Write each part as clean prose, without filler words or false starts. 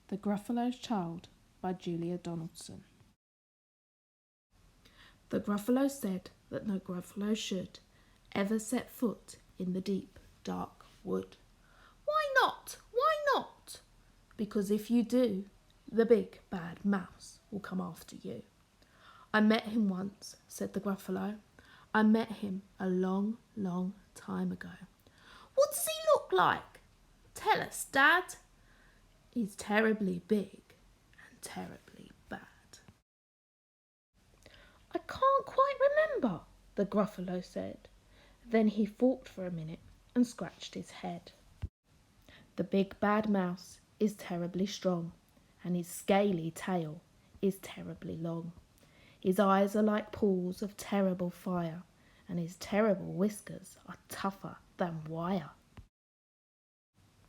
The Gruffalos Child by Julia Donaldson. The Gruffalos said that no Gruffalo should ever set foot in the deep, dark wood. Why not? Why not? Because if you do, the big, bad mouse will come after you. I met him once, said the Gruffalo. I met him a long, long time ago. What does he look like? Tell us, Dad. He's terribly big and terribly bad. I can't quite remember, the Gruffalo said. Then he thought for a minute and scratched his head. The big bad mouse is terribly strong, and his scaly tail is terribly long. His eyes are like pools of terrible fire, and his terrible whiskers are tougher than wire.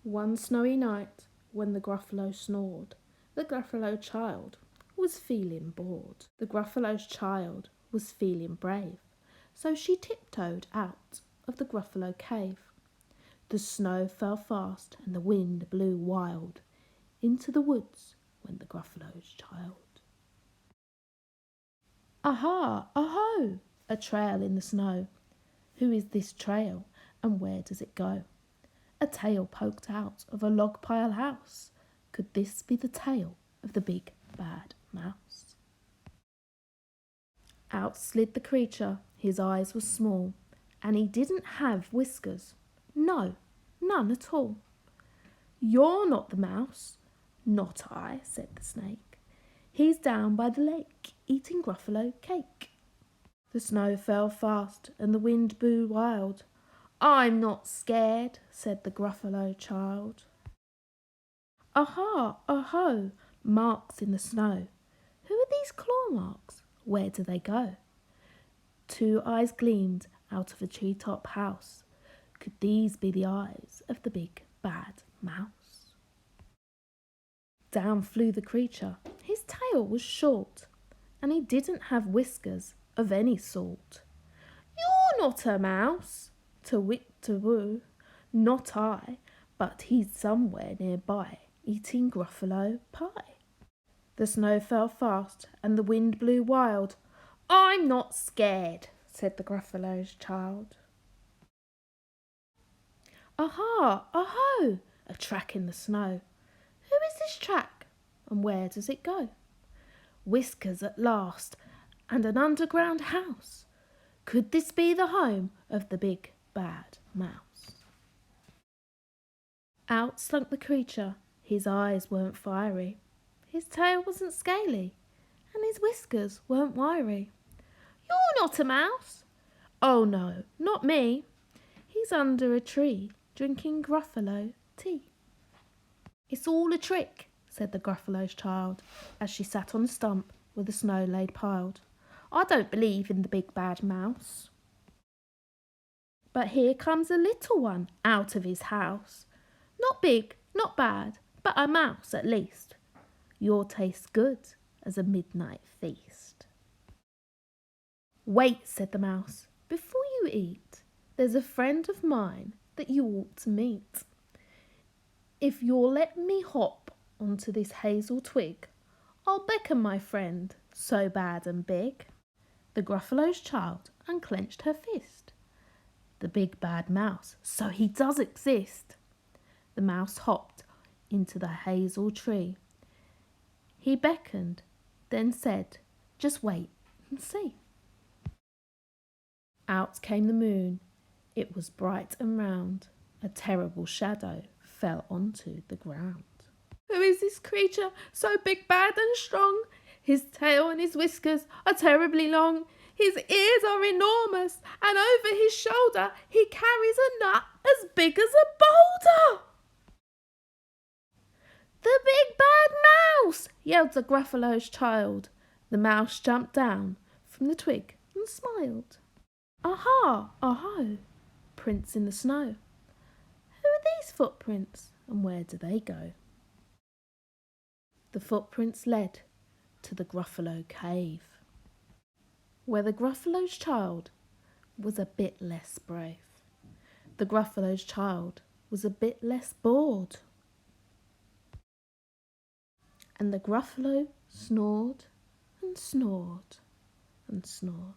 One snowy night, when the Gruffalo snored, the Gruffalo child was feeling bored. The Gruffalo's child was feeling brave, so she tiptoed out of the Gruffalo cave. The snow fell fast and the wind blew wild into the woods went the Gruffalo's child. Aha, aho, a trail in the snow. Who is this trail and where does it go? A tail poked out of a log pile house. Could this be the tail of the big bad mouse? Out slid the creature. His eyes were small, and he didn't have whiskers. No, none at all. You're not the mouse. Not I, said the snake. He's down by the lake, eating Gruffalo cake. The snow fell fast, and the wind blew wild. I'm not scared, said the Gruffalo child. Aha, aho, marks in the snow. Who are these claw marks? Where do they go? Two eyes gleamed out of a treetop house. Could these be the eyes of the big bad mouse? Down flew the creature. His tail was short, and he didn't have whiskers of any sort. You're not a mouse, to wit to woo. Not I, but he's somewhere nearby, eating Gruffalo pie. The snow fell fast, and the wind blew wild. I'm not scared, said the Gruffalo's child. Aha, aho, a track in the snow. Who is this track, and where does it go? Whiskers at last, and an underground house. Could this be the home of the big bad mouse? Out slunk the creature. His eyes weren't fiery. His tail wasn't scaly, and his whiskers weren't wiry. You're not a mouse. Oh no, not me. He's under a tree, drinking Gruffalo tea. It's all a trick, said the Gruffalo's child, as she sat on a stump with the snow laid piled. I don't believe in the big bad mouse. But here comes a little one out of his house. Not big, not bad, but a mouse at least. Your taste good as a midnight feast. Wait, said the mouse, before you eat, there's a friend of mine that you ought to meet. If you'll let me hop onto this hazel twig, I'll beckon my friend, so bad and big. The Gruffalo's child unclenched her fist. The big bad mouse, so he does exist. The mouse hopped into the hazel tree. He beckoned, then said, just wait and see. Out came the moon. It was bright and round. A terrible shadow fell onto the ground. Who is this creature so big, bad and strong? His tail and his whiskers are terribly long. His ears are enormous, and over his shoulder he carries a nut as big as a boulder. The big bad mouse, yelled the Gruffalo's child. The mouse jumped down from the twig and smiled. Aha, aho, prints in the snow. Who are these footprints, and where do they go? The footprints led to the Gruffalo cave, where the Gruffalo's child was a bit less brave. The Gruffalo's child was a bit less bored. And the Gruffalo snored and snored and snored.